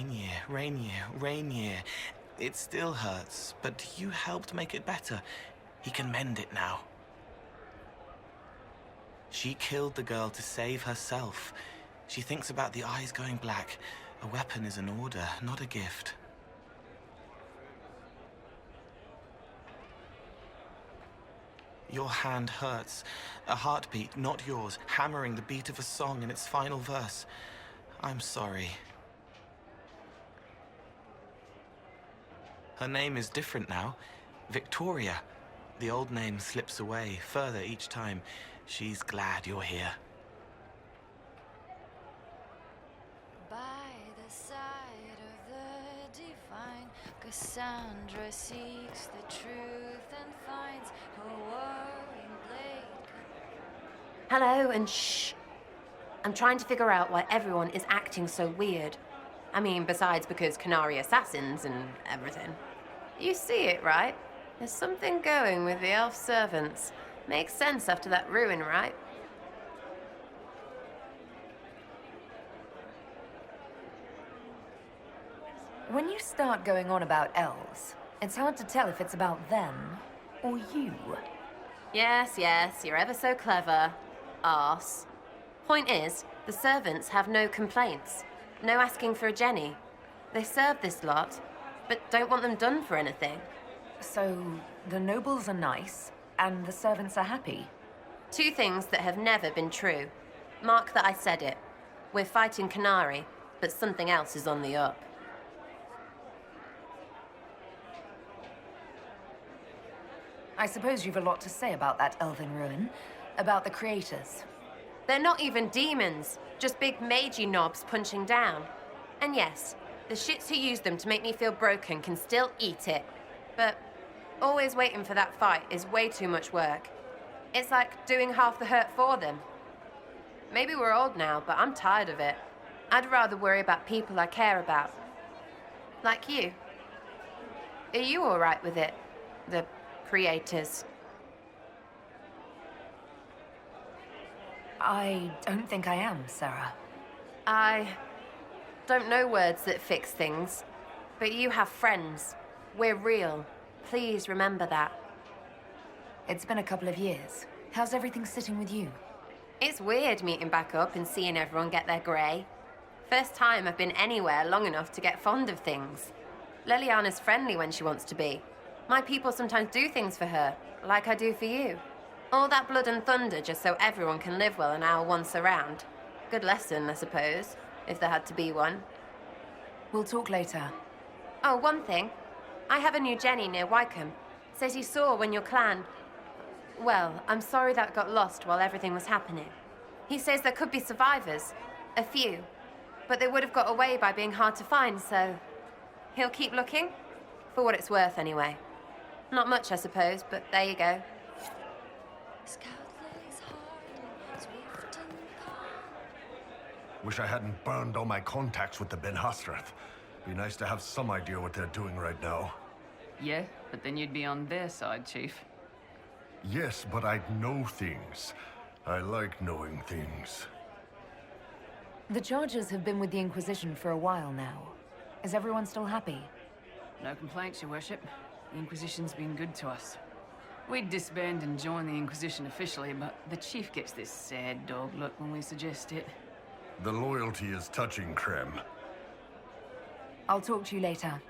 Rainier, Rainier, Rainier. It still hurts, but you helped make it better. He can mend it now. She killed the girl to save herself. She thinks about the eyes going black. A weapon is an order, not a gift. Your hand hurts. A heartbeat, not yours, hammering the beat of a song in its final verse. I'm sorry. Her name is different now. Victoria. The old name slips away, further each time. She's glad you're here. By the side of the divine, Cassandra seeks the truth and finds her whirling blade. Hello, and shh. I'm trying to figure out why everyone is acting so weird. I mean, besides because Canary assassins and everything. You see it, right? There's something going with the elf servants. Makes sense after that ruin, right? When you start going on about elves, it's hard to tell if it's about them or you. Yes, you're ever so clever. Arse. Point is, the servants have no complaints. No asking for a Jenny. They serve this lot, but don't want them done for anything. So, the nobles are nice, and the servants are happy. Two things that have never been true. Mark that I said it. We're fighting Canary, but something else is on the up. I suppose you've a lot to say about that elven ruin, about the creators. They're not even demons, just big magey knobs punching down. And yes, the shits who use them to make me feel broken can still eat it. But always waiting for that fight is way too much work. It's like doing half the hurt for them. Maybe we're old now, but I'm tired of it. I'd rather worry about people I care about. Like you. Are you all right with it? The creators? I don't think I am, Sarah. I don't know words that fix things, but you have friends. We're real. Please remember that. It's been a couple of years. How's everything sitting with you? It's weird meeting back up and seeing everyone get their grey. First time I've been anywhere long enough to get fond of things. Liliana's friendly when she wants to be. My people sometimes do things for her, like I do for you. All that blood and thunder just so everyone can live well an hour once around. Good lesson, I suppose, if there had to be one. We'll talk later. Oh, one thing. I have a new Jenny near Wycombe. Says he saw when your clan... Well, I'm sorry that got lost while everything was happening. He says there could be survivors. A few. But they would have got away by being hard to find, so... He'll keep looking? For what it's worth, anyway. Not much, I suppose, but there you go. Wish I hadn't burned all my contacts with the Ben Hastrath. Be nice to have some idea what they're doing right now. Yeah, but then you'd be on their side, Chief. Yes, but I'd know things. I like knowing things. The Chargers have been with the Inquisition for a while now. Is everyone still happy? No complaints, Your Worship. The Inquisition's been good to us. We'd disband and join the Inquisition officially, but the Chief gets this sad dog look when we suggest it. The loyalty is touching, Krem. I'll talk to you later.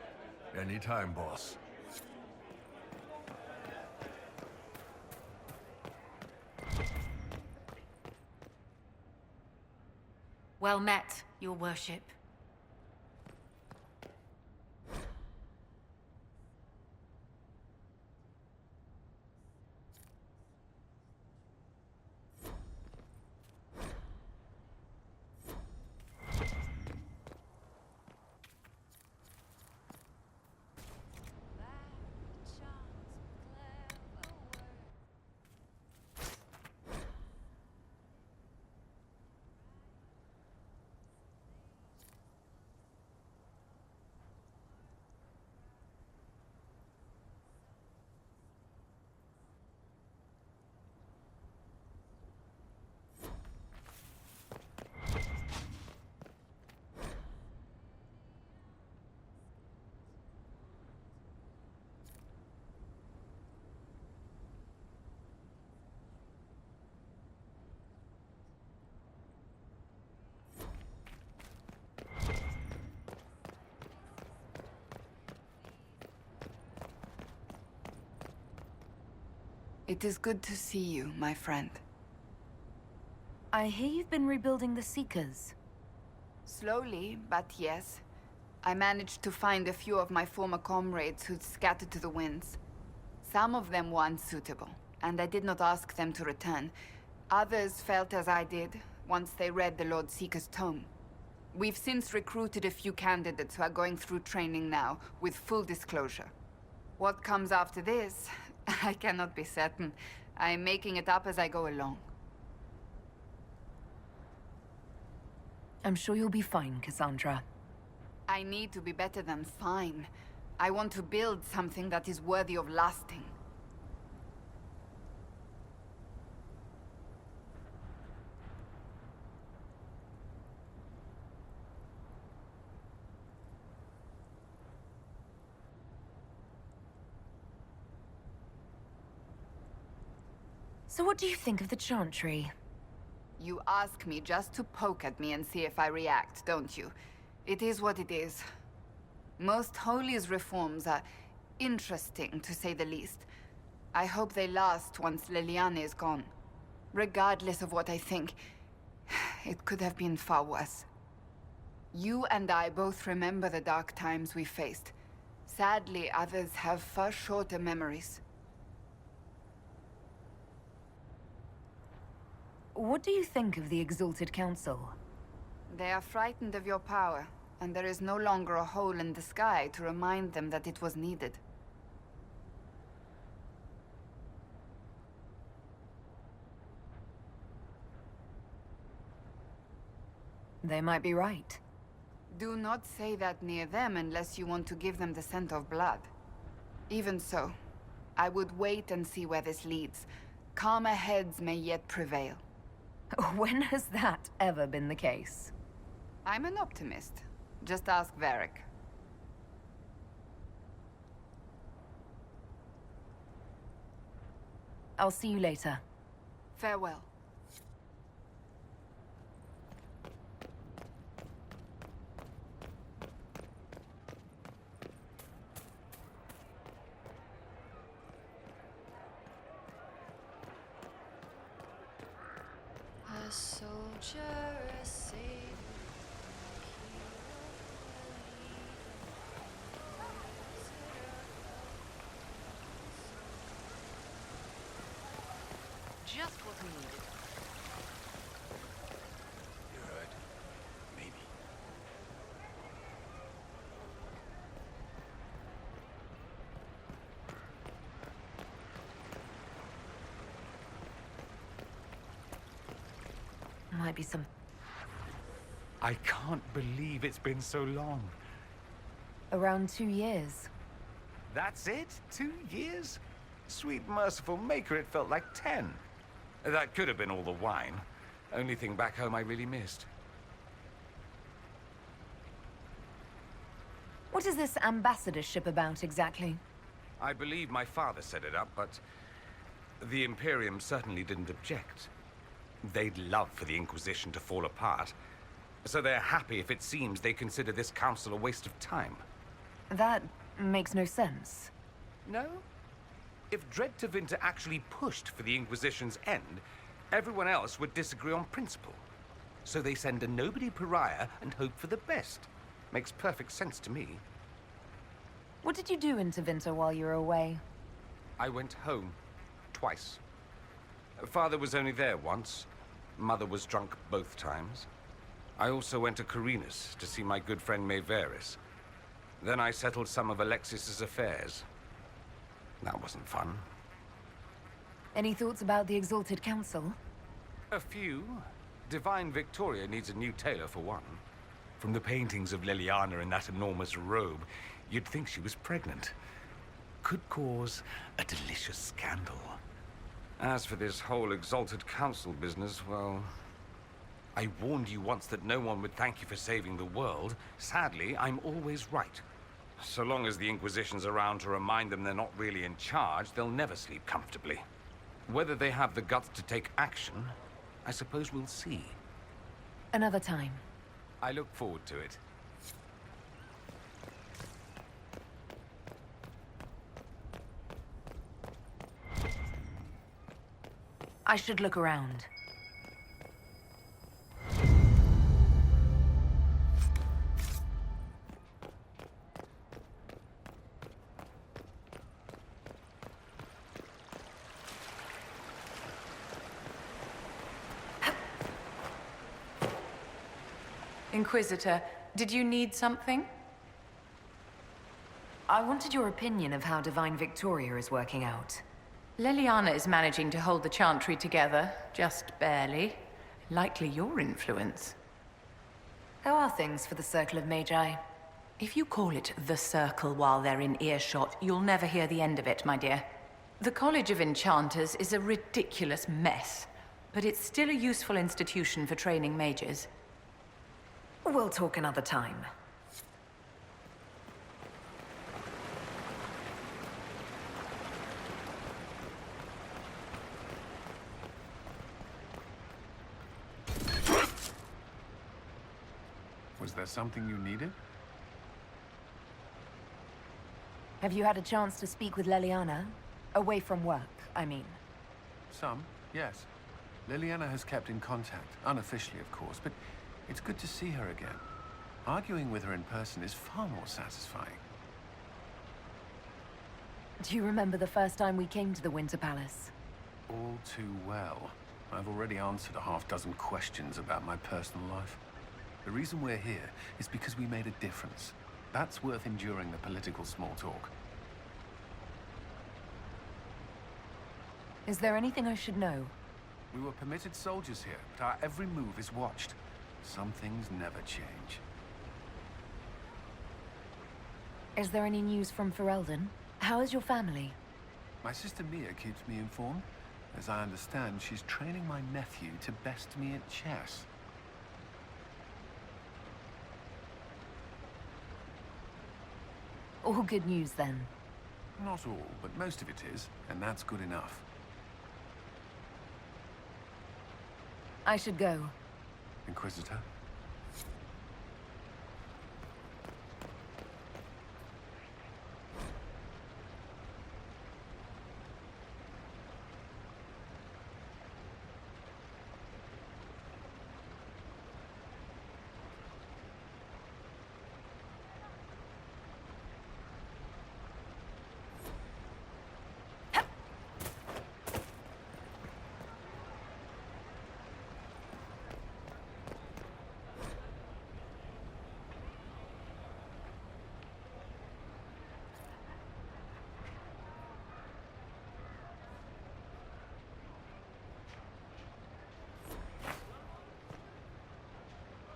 Anytime, boss. Well met, Your Worship. It is good to see you, my friend. I hear you've been rebuilding the Seekers. Slowly, but yes. I managed to find a few of my former comrades who'd scattered to the winds. Some of them were unsuitable, and I did not ask them to return. Others felt as I did, once they read the Lord Seeker's tome. We've since recruited a few candidates who are going through training now, with full disclosure. What comes after this, I cannot be certain. I'm making it up as I go along. I'm sure you'll be fine, Cassandra. I need to be better than fine. I want to build something that is worthy of lasting. So what do you think of the Chantry? You ask me just to poke at me and see if I react, don't you? It is what it is. Most Holy's reforms are interesting, to say the least. I hope they last once Leliane is gone. Regardless of what I think, it could have been far worse. You and I both remember the dark times we faced. Sadly, others have far shorter memories. What do you think of the Exalted Council? They are frightened of your power, and there is no longer a hole in the sky to remind them that it was needed. They might be right. Do not say that near them unless you want to give them the scent of blood. Even so, I would wait and see where this leads. Calmer heads may yet prevail. When has that ever been the case? I'm an optimist. Just ask Varric. I'll see you later. Farewell. A soldier, a savior, Just what we needed. You heard? Maybe. Might be some... I can't believe it's been so long. Around 2 years. That's it? 2 years? Sweet merciful maker, it felt like 10. That could have been all the wine. Only thing back home I really missed. What is this ambassadorship about, exactly? I believe my father set it up, but the Imperium certainly didn't object. They'd love for the Inquisition to fall apart, so they're happy if it seems they consider this council a waste of time. That makes no sense. No? If Dread Tevinter actually pushed for the Inquisition's end, everyone else would disagree on principle. So they send a nobody pariah and hope for the best. Makes perfect sense to me. What did you do in Tevinter while you were away? I went home. Twice. Father was only there once. Mother was drunk both times. I also went to Corinus to see my good friend Maeveris. Then I settled some of Alexis's affairs. That wasn't fun. Any thoughts about the Exalted Council? A few. Divine Victoria needs a new tailor for one. From the paintings of Leliana in that enormous robe, you'd think she was pregnant. Could cause a delicious scandal. As for this whole Exalted Council business, well... I warned you once that no one would thank you for saving the world. Sadly, I'm always right. So long as the Inquisition's around to remind them they're not really in charge, they'll never sleep comfortably. Whether they have the guts to take action, I suppose we'll see. Another time. I look forward to it. I should look around. Inquisitor, did you need something? I wanted your opinion of how Divine Victoria is working out. Leliana is managing to hold the Chantry together, just barely. Likely your influence. How are things for the Circle of Magi? If you call it the Circle while they're in earshot, you'll never hear the end of it, my dear. The College of Enchanters is a ridiculous mess, but it's still a useful institution for training mages. We'll talk another time. Was there something you needed? Have you had a chance to speak with Leliana? Away from work, I mean. Some, yes. Liliana has kept in contact, unofficially of course, but it's good to see her again. Arguing with her in person is far more satisfying. Do you remember the first time we came to the Winter Palace? All too well. I've already answered a half-dozen questions about my personal life. The reason we're here is because we made a difference. That's worth enduring the political small talk. Is there anything I should know? We were permitted soldiers here, but our every move is watched. Some things never change. Is there any news from Ferelden? How is your family? My sister Mia keeps me informed. As I understand, she's training my nephew to best me at chess. All good news, then. Not all, but most of it is, and that's good enough. I should go. Inquisitor?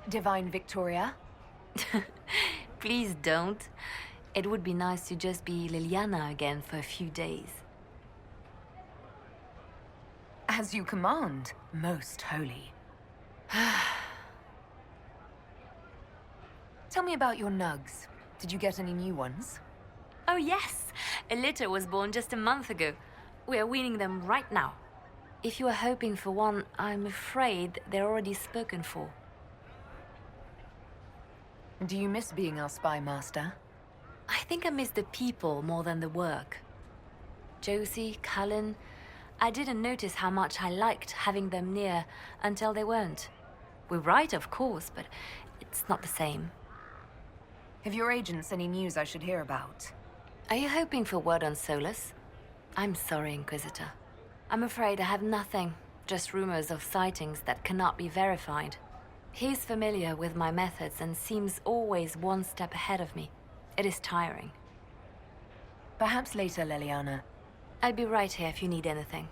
Divine Victoria? Please don't. It would be nice to just be Liliana again for a few days. As you command, most holy. Tell me about your nugs. Did you get any new ones? Oh yes! A litter was born just a month ago. We are weaning them right now. If you are hoping for one, I'm afraid they're already spoken for. Do you miss being our spy master? I think I miss the people more than the work. Josie, Cullen, I didn't notice how much I liked having them near until they weren't. We're right, of course, but it's not the same. Have your agents any news I should hear about? Are you hoping for word on Solus? I'm sorry, Inquisitor. I'm afraid I have nothing, just rumors of sightings that cannot be verified. He's familiar with my methods and seems always one step ahead of me. It is tiring. Perhaps later, Leliana. I'll be right here if you need anything.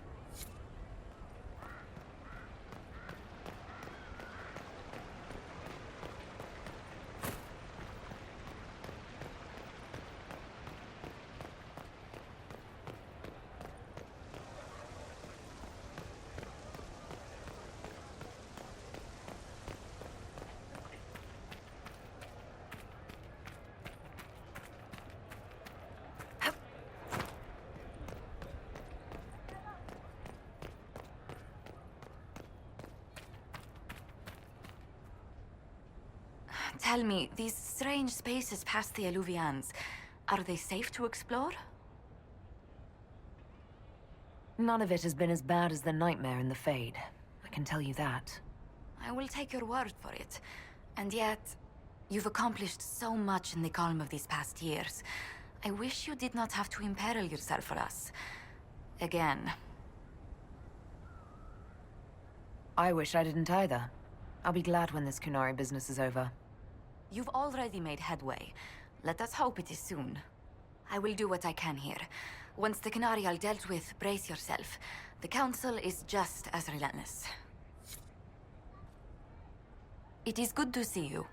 Tell me, these strange spaces past the Alluvians, are they safe to explore? None of it has been as bad as the nightmare in the Fade. I can tell you that. I will take your word for it. And yet, you've accomplished so much in the calm of these past years. I wish you did not have to imperil yourself for us. Again. I wish I didn't either. I'll be glad when this Kunari business is over. You've already made headway. Let us hope it is soon. I will do what I can here. Once the Canary are dealt with, brace yourself. The Council is just as relentless. It is good to see you.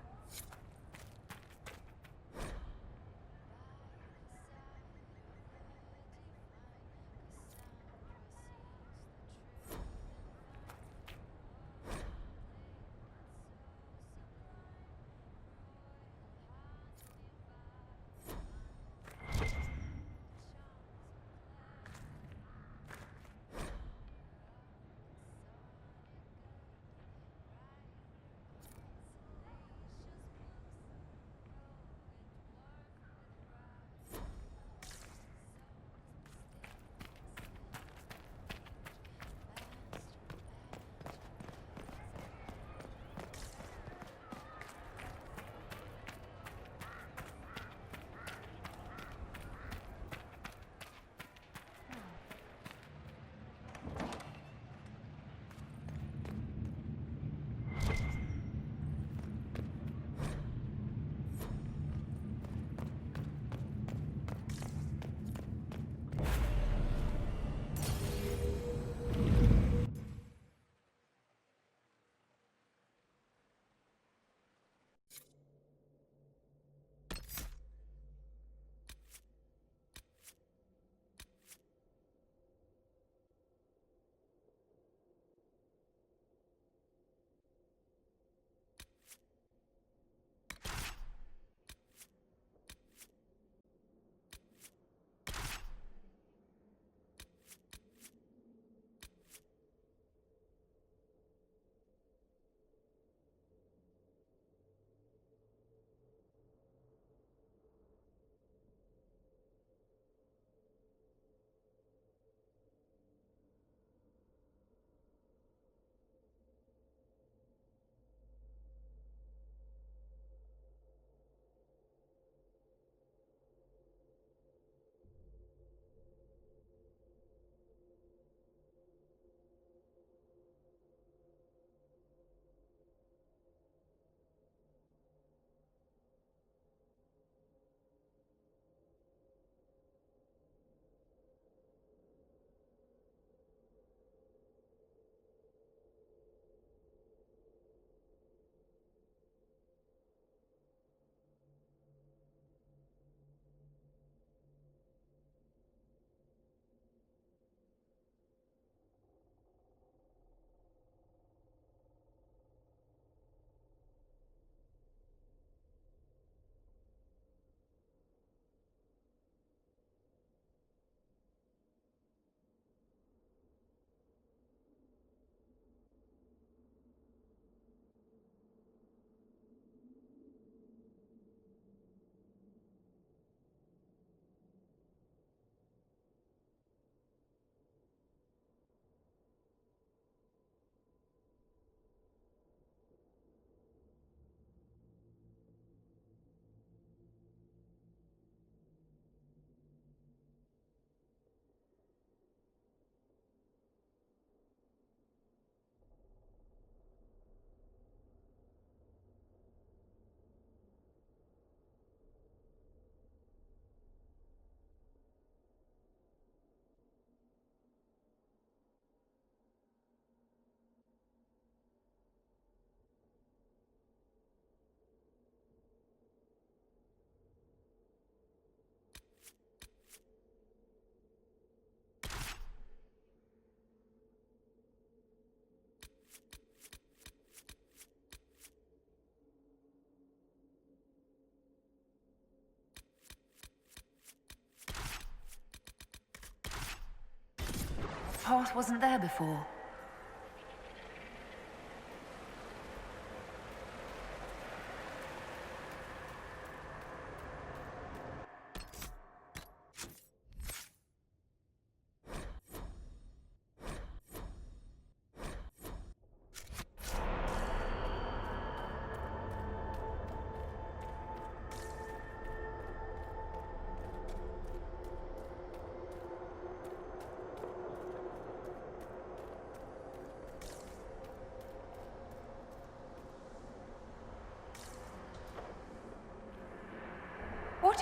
Path wasn't there before.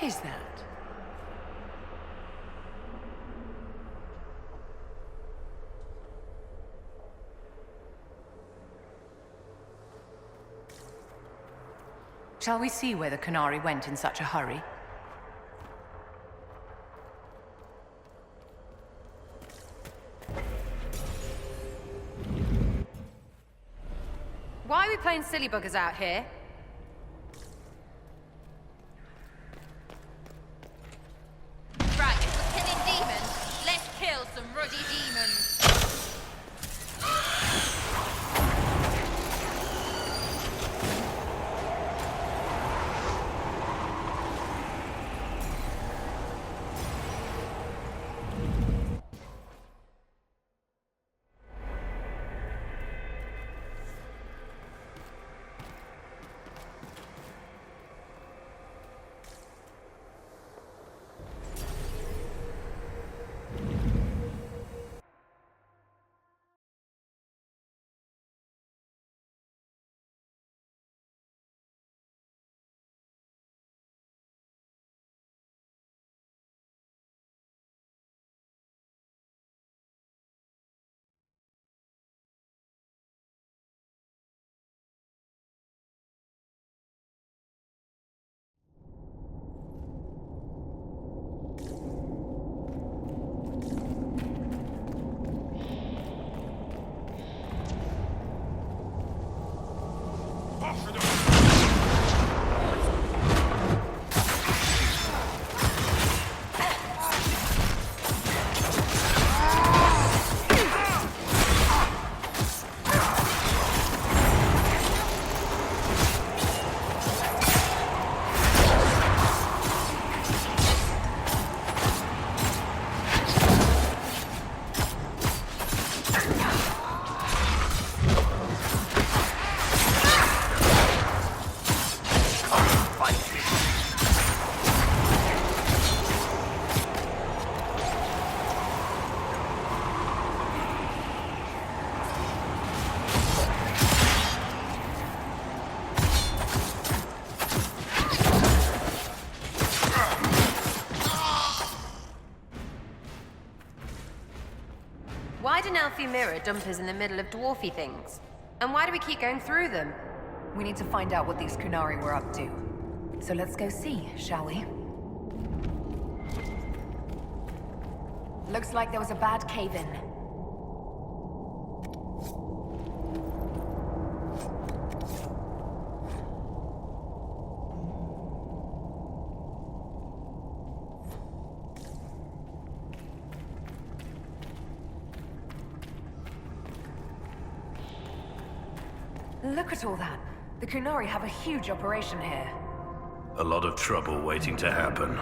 What is that? Shall we see where the Canary went in such a hurry? Why are we playing silly buggers out here? Right, if we're killing demons, let's kill some ruddy demons. Why did Elfie Mirror dump us in the middle of dwarfy things? And why do we keep going through them? We need to find out what these Kunari were up to. So let's go see, shall we? Looks like there was a bad cave-in. Look at all that. The Kunari have a huge operation here. A lot of trouble waiting to happen.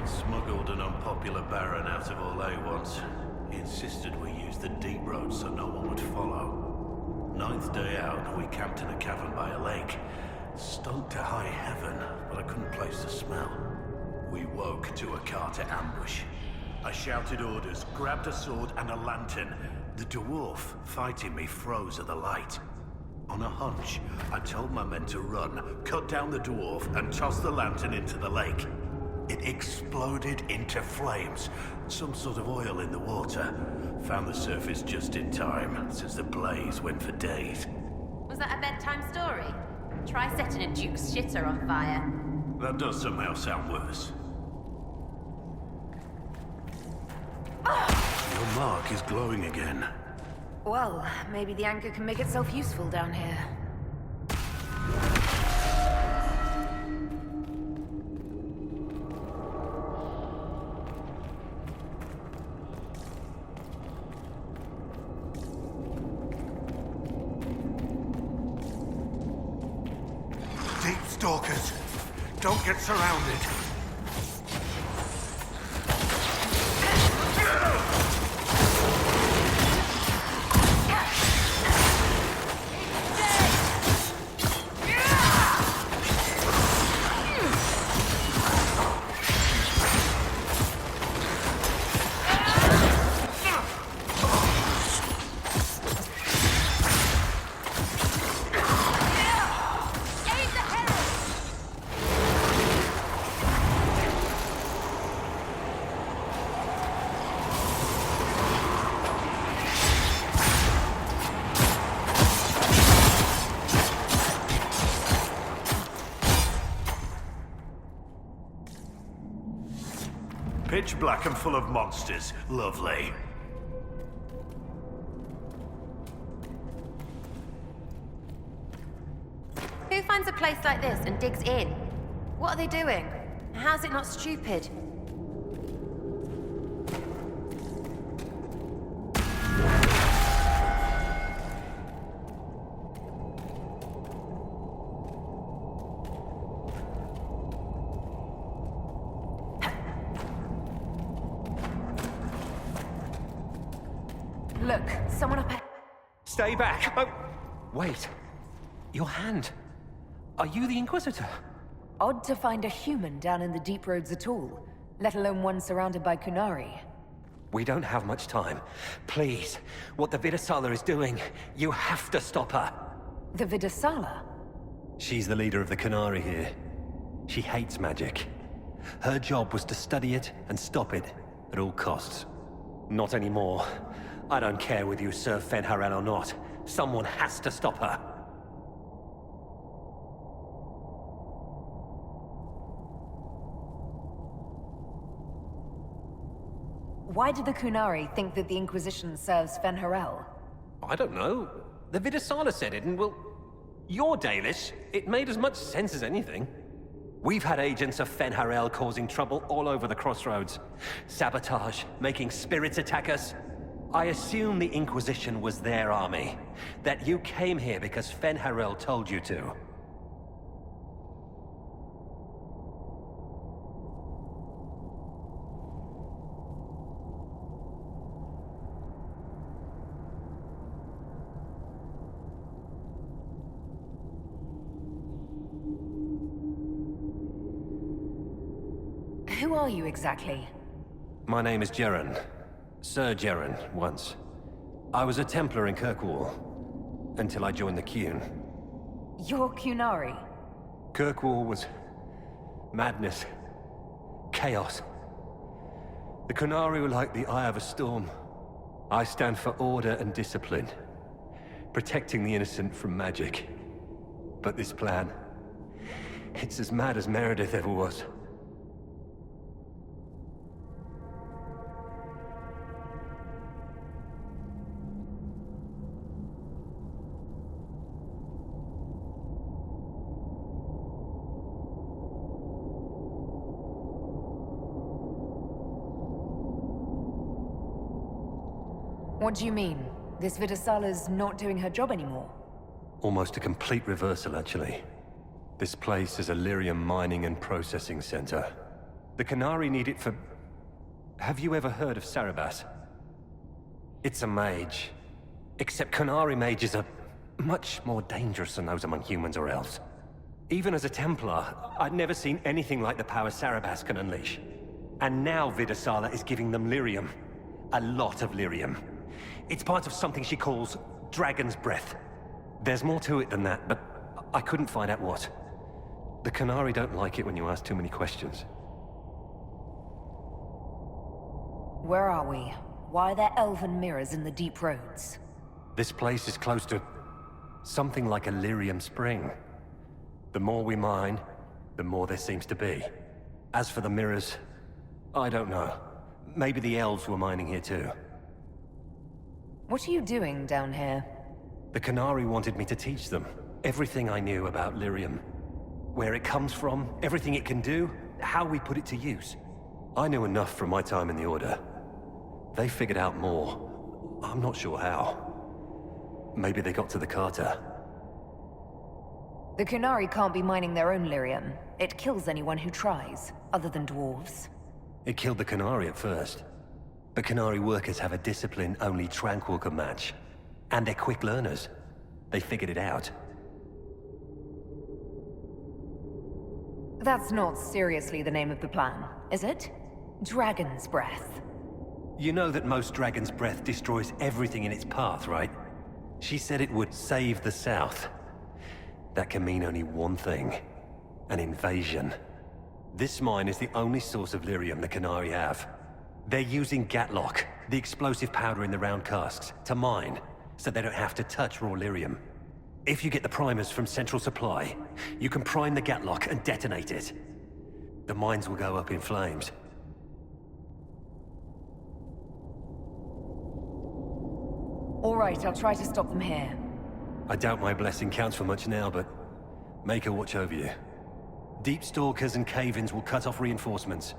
Smuggled an unpopular Baron out of Orlais once. He insisted we use the deep road so no one would follow. Ninth day out, we camped in a cavern by a lake. Stunk to high heaven, but I couldn't place the smell. We woke to a Carter ambush. I shouted orders, grabbed a sword and a lantern. The dwarf fighting me froze at the light. On a hunch, I told my men to run, cut down the dwarf, and toss the lantern into the lake. It exploded into flames. Some sort of oil in the water. Found the surface just in time, since the blaze went for days. Was that a bedtime story? Try setting a Duke's shitter on fire. That does somehow sound worse. Your mark is glowing again. Well, maybe the anchor can make itself useful down here. Deep stalkers! Don't get surrounded! Pitch black and full of monsters. Lovely. Who finds a place like this and digs in? What are they doing? How's it not stupid? Look, someone up ahead. Stay back! Oh, wait. Your hand. Are you the Inquisitor? Odd to find a human down in the deep roads at all, let alone one surrounded by Kunari. We don't have much time. Please, what the Vidasala is doing, you have to stop her. The Vidasala? She's the leader of the Kunari here. She hates magic. Her job was to study it and stop it at all costs. Not anymore. I don't care whether you serve Fenharel or not. Someone has to stop her. Why did the Kunari think that the Inquisition serves Fenharel? I don't know. The Vidasala said it, and well, you're Dalish. It made as much sense as anything. We've had agents of Fenharel causing trouble all over the crossroads. Sabotage, making spirits attack us. I assume the Inquisition was their army. That you came here because Fenharel told you to. Who are you exactly? My name is Jeren. Sir Jeren, once. I was a Templar in Kirkwall, until I joined the Qun. You're Kunari? Kirkwall was madness, chaos. The Kunari were like the eye of a storm. I stand for order and discipline, protecting the innocent from magic. But this plan, it's as mad as Meredith ever was. What do you mean? This Vidasala's not doing her job anymore? Almost a complete reversal, actually. This place is a lyrium mining and processing center. The Kunari need it for... Have you ever heard of Sarabas? It's a mage. Except Kunari mages are much more dangerous than those among humans or elves. Even as a Templar, I'd never seen anything like the power Sarabas can unleash. And now Vidasala is giving them lyrium. A lot of lyrium. It's part of something she calls Dragon's Breath. There's more to it than that, but I couldn't find out what. The Kunari don't like it when you ask too many questions. Where are we? Why are there elven mirrors in the deep roads? This place is close to something like a lyrium spring. The more we mine, the more there seems to be. As for the mirrors, I don't know. Maybe the elves were mining here too. What are you doing down here? The Kunari wanted me to teach them everything I knew about lyrium. Where it comes from, everything it can do, how we put it to use. I knew enough from my time in the Order. They figured out more. I'm not sure how. Maybe they got to the Carter. The Kunari can't be mining their own lyrium. It kills anyone who tries, other than dwarves. It killed the Kunari at first. But Kunari workers have a discipline only Tranquil can match. And they're quick learners. They figured it out. That's not seriously the name of the plan, is it? Dragon's Breath. You know that most Dragon's Breath destroys everything in its path, right? She said it would save the South. That can mean only one thing. An invasion. This mine is the only source of lyrium the Kunari have. They're using Gatlock, the explosive powder in the round casks, to mine, so they don't have to touch raw lyrium. If you get the primers from Central Supply, you can prime the Gatlock and detonate it. The mines will go up in flames. All right, I'll try to stop them here. I doubt my blessing counts for much now, but make her watch over you. Deep Stalkers and cave-ins will cut off reinforcements,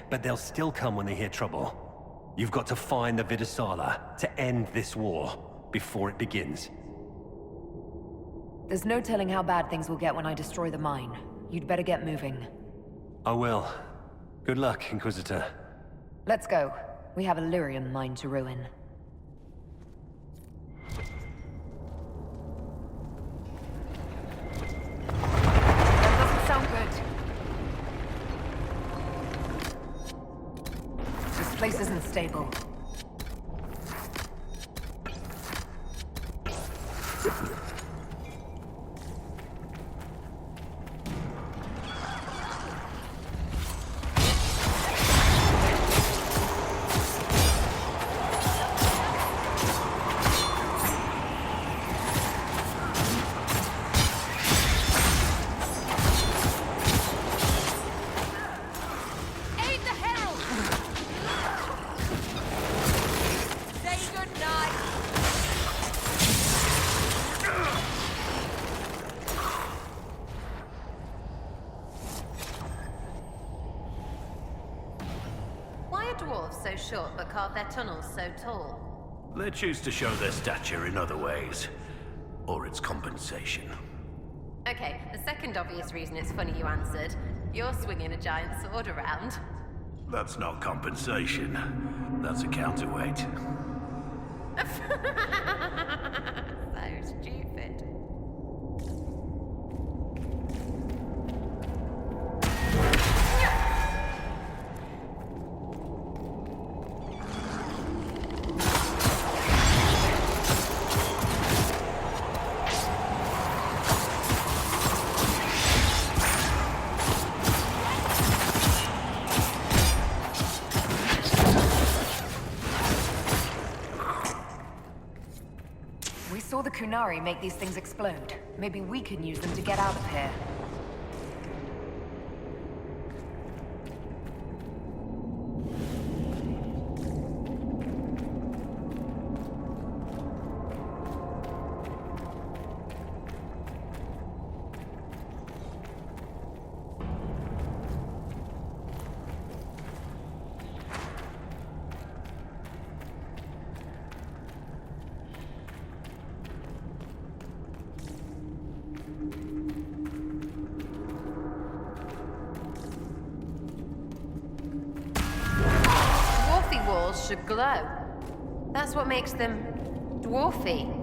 but they'll still come when they hear trouble. You've got to find the Vidasala to end this war before it begins. There's no telling how bad things will get when I destroy the mine. You'd better get moving. I will. Good luck, Inquisitor. Let's go. We have a lyrium mine to ruin. That doesn't sound good. This place isn't stable. Aid the herald! Say goodnight! Why are dwarves so short but carve their tunnels so tall? They choose to show their stature in other ways. Or it's compensation. Okay, the second obvious reason it's funny you answered. You're swinging a giant sword around. That's not compensation. That's a counterweight. So stupid. We saw the Kunari make these things explode. Maybe we can use them to get out of here. Dwarfy walls should glow. That's what makes them dwarfy.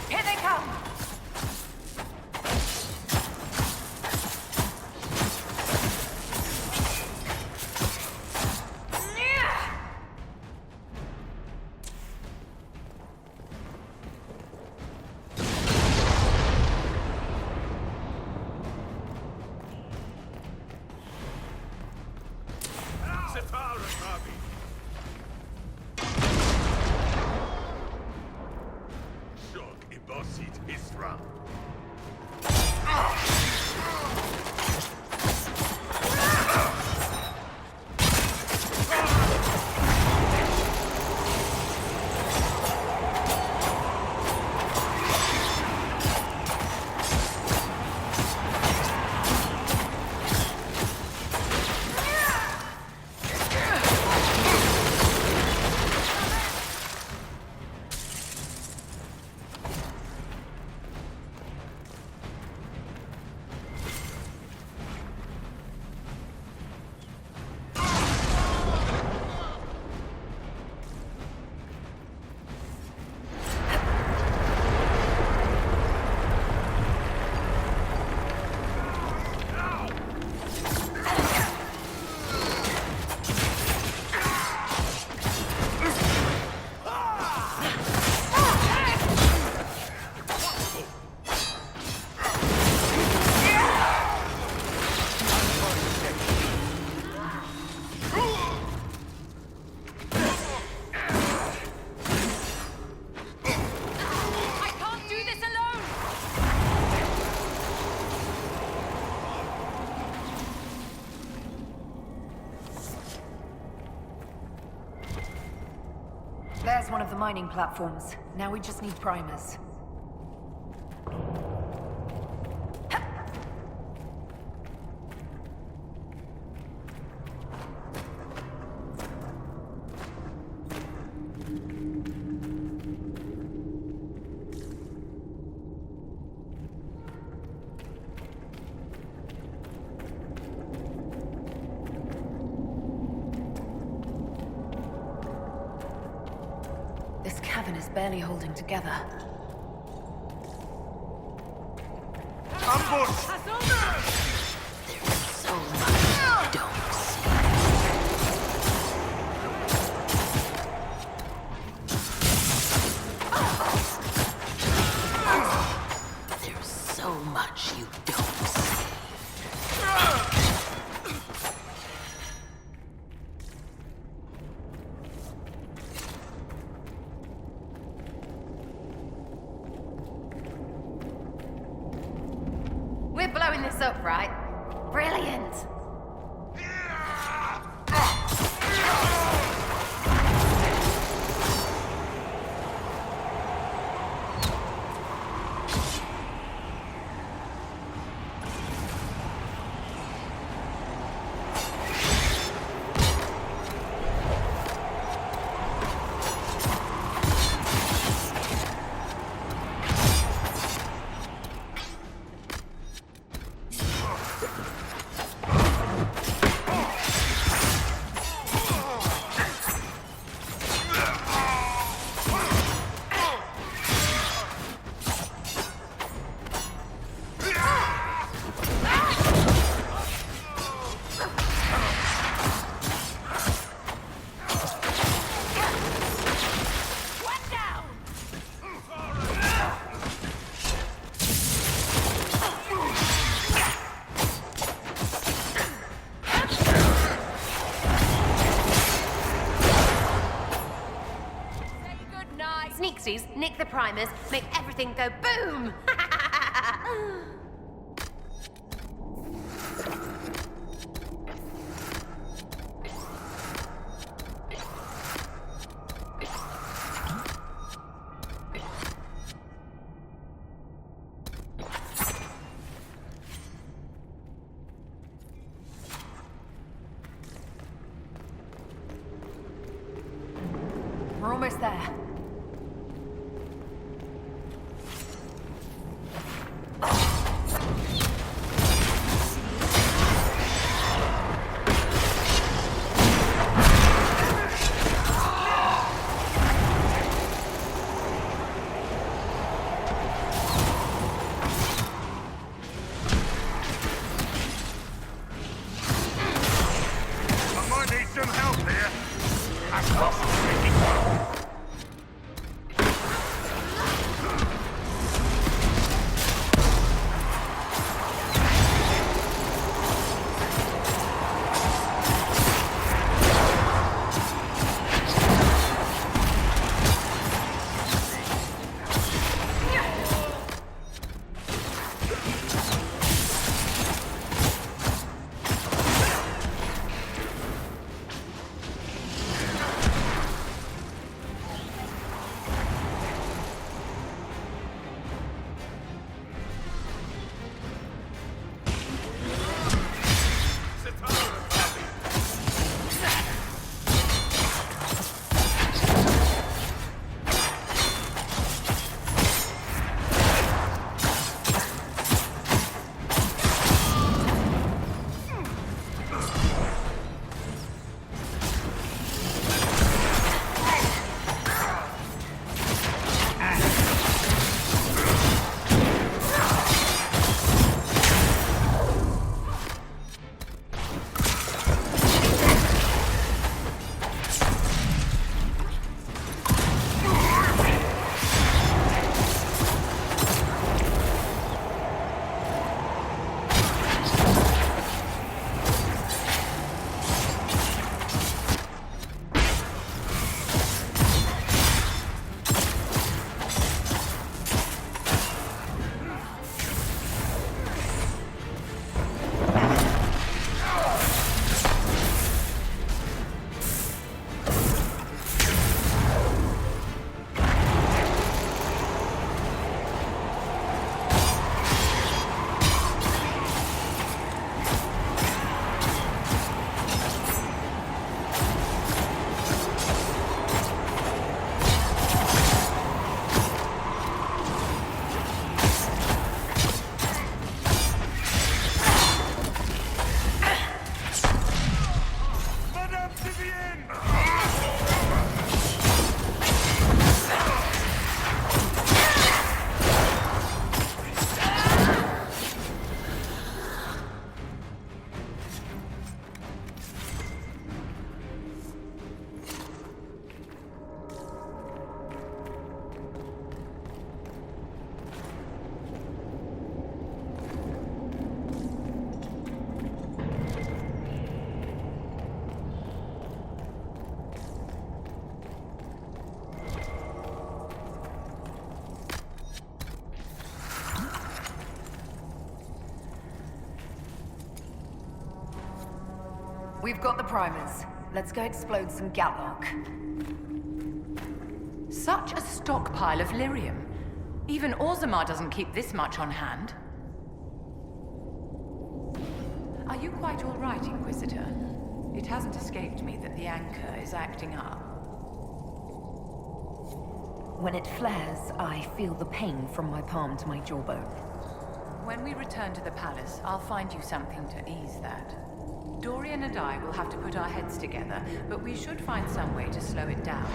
Here they come! of the mining platforms. Now we just need primers. This cavern is barely holding together. Ambush! There's so much you don't see. There's so much you don't see. We're blowing this up, right? Brilliant! Sneaksies, nick the primers, make everything go boom! We're almost there. we've got the primers. Let's go explode some Gatlock. Such a stockpile of lyrium. Even Orzammar doesn't keep this much on hand. Are you quite all right, Inquisitor? It hasn't escaped me that the anchor is acting up. When it flares, I feel the pain from my palm to my jawbone. When we return to the palace, I'll find you something to ease that. Dorian and I will have to put our heads together, but we should find some way to slow it down.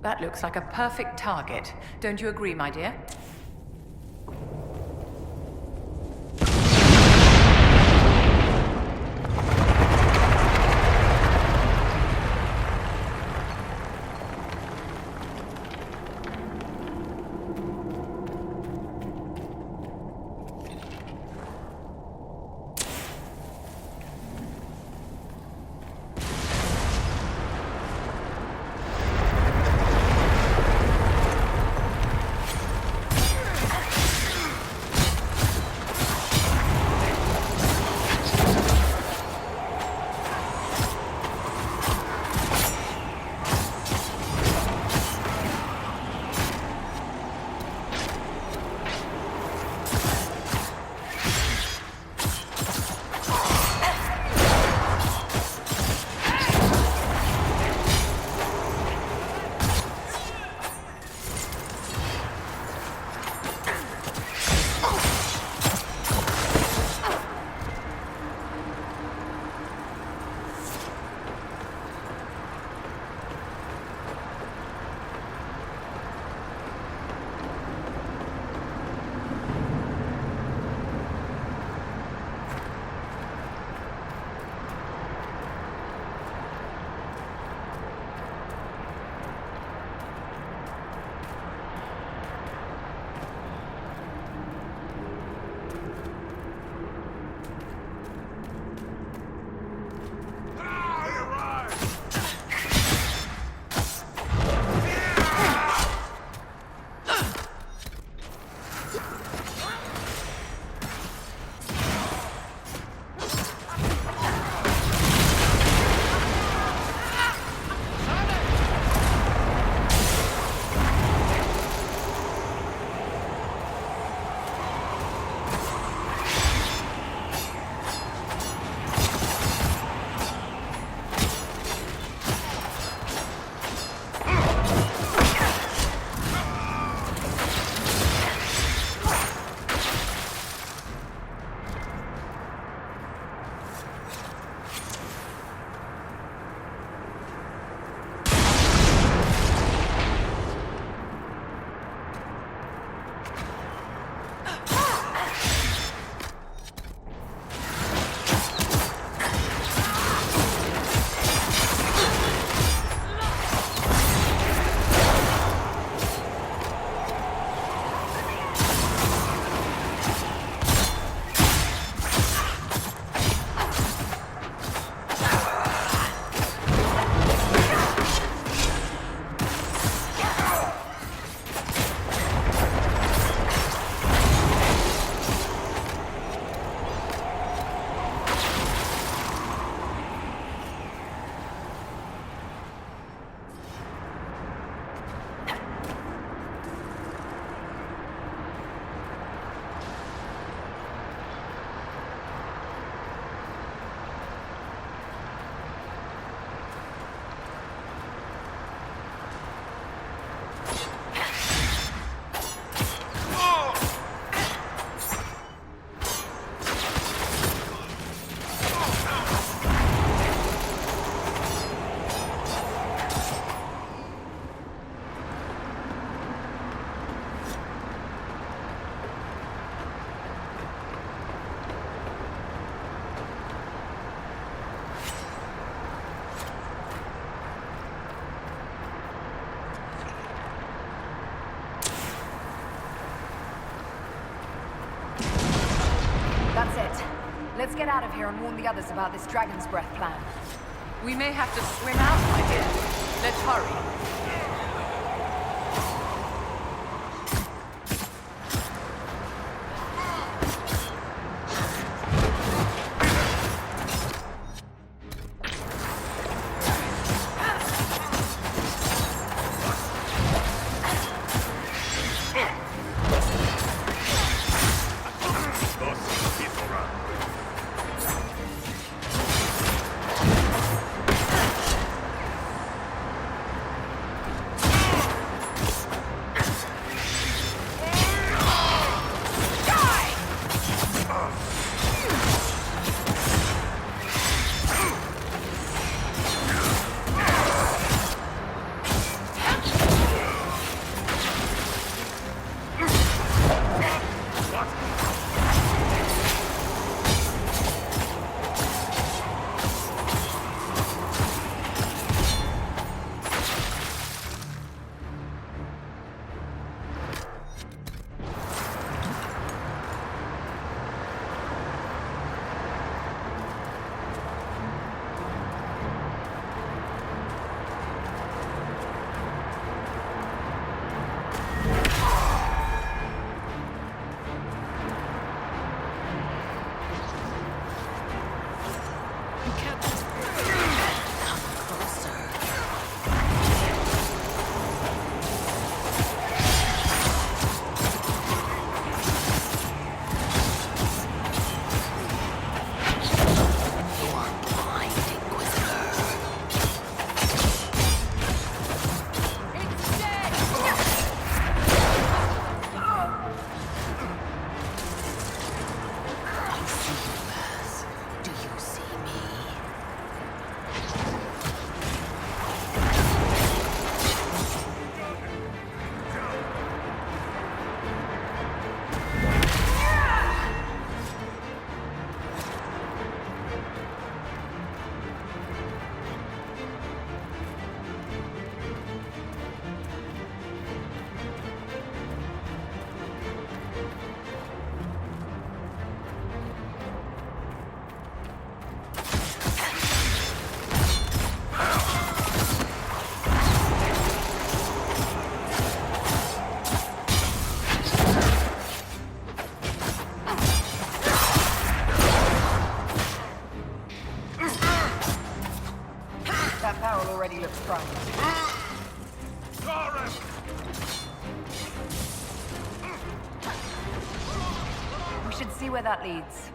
That looks like a perfect target. Don't you agree, my dear? get out of here and warn the others about this Dragon's Breath plan. We may have to swim out, my dear. Let's hurry. already looks primed. We should see where that leads.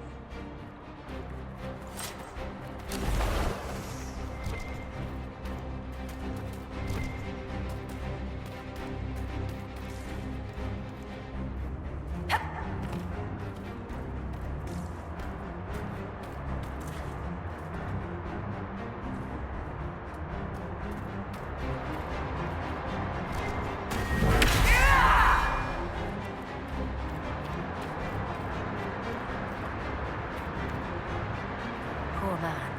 Poor man.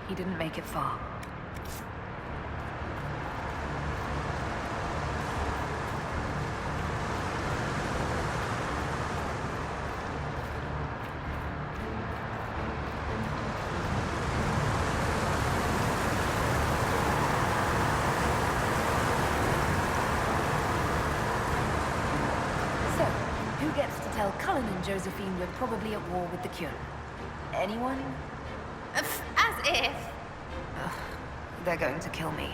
He didn't make it far. So, who gets to tell Cullen and Josephine we're probably at war with the Cure? Anyone? As if. Ugh, they're going to kill me.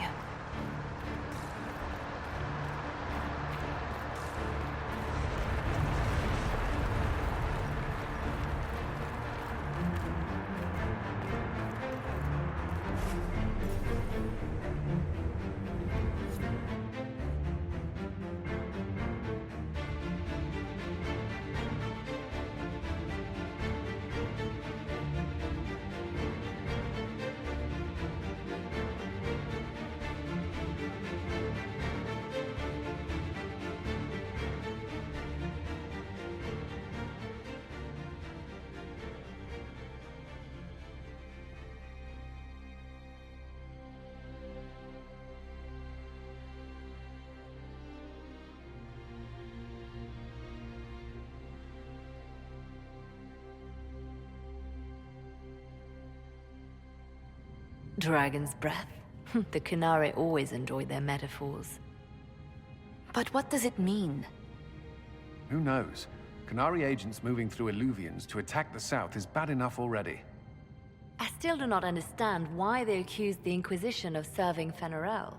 Dragon's breath? The Qunari always enjoy their metaphors. But what does it mean? Who knows? Qunari agents moving through Illuvians to attack the south is bad enough already. I still do not understand why they accused the Inquisition of serving Fen'Arel.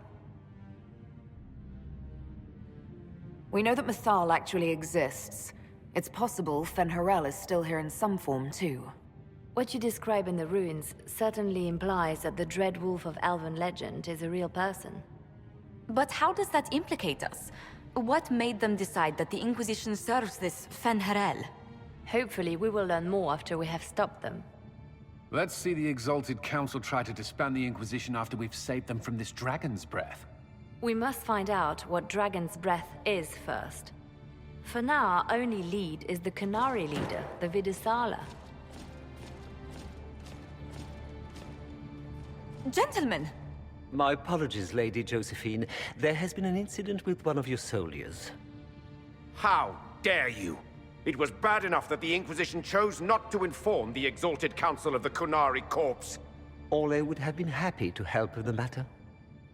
We know that Mythal actually exists. It's possible Fen'Arel is still here in some form, too. What you describe in the ruins certainly implies that the Dread Wolf of Elven legend is a real person. But how does that implicate us? What made them decide that the Inquisition serves this Fen'Arel? Hopefully we will learn more after we have stopped them. Let's see the Exalted Council try to disband the Inquisition after we've saved them from this dragon's breath. We must find out what Dragon's Breath is first. For now, our only lead is the Qunari leader, the Vidusala. Gentlemen! My apologies, Lady Josephine. There has been an incident with one of your soldiers. How dare you? It was bad enough that the Inquisition chose not to inform the Exalted Council of the Qunari Corps. Orlais would have been happy to help with the matter.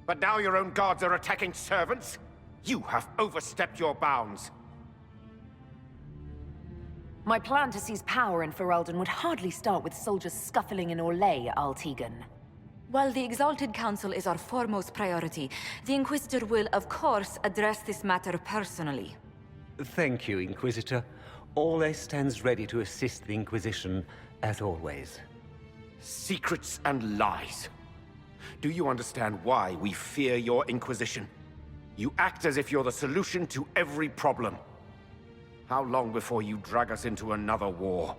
But now your own guards are attacking servants? You have overstepped your bounds. My plan to seize power in Ferelden would hardly start with soldiers scuffling in Orlais, Altegan. While the Exalted Council is our foremost priority, the Inquisitor will, of course, address this matter personally. Thank you, Inquisitor. Orlais stands ready to assist the Inquisition, as always. Secrets and lies. Do you understand why we fear your Inquisition? You act as if you're the solution to every problem. How long before you drag us into another war?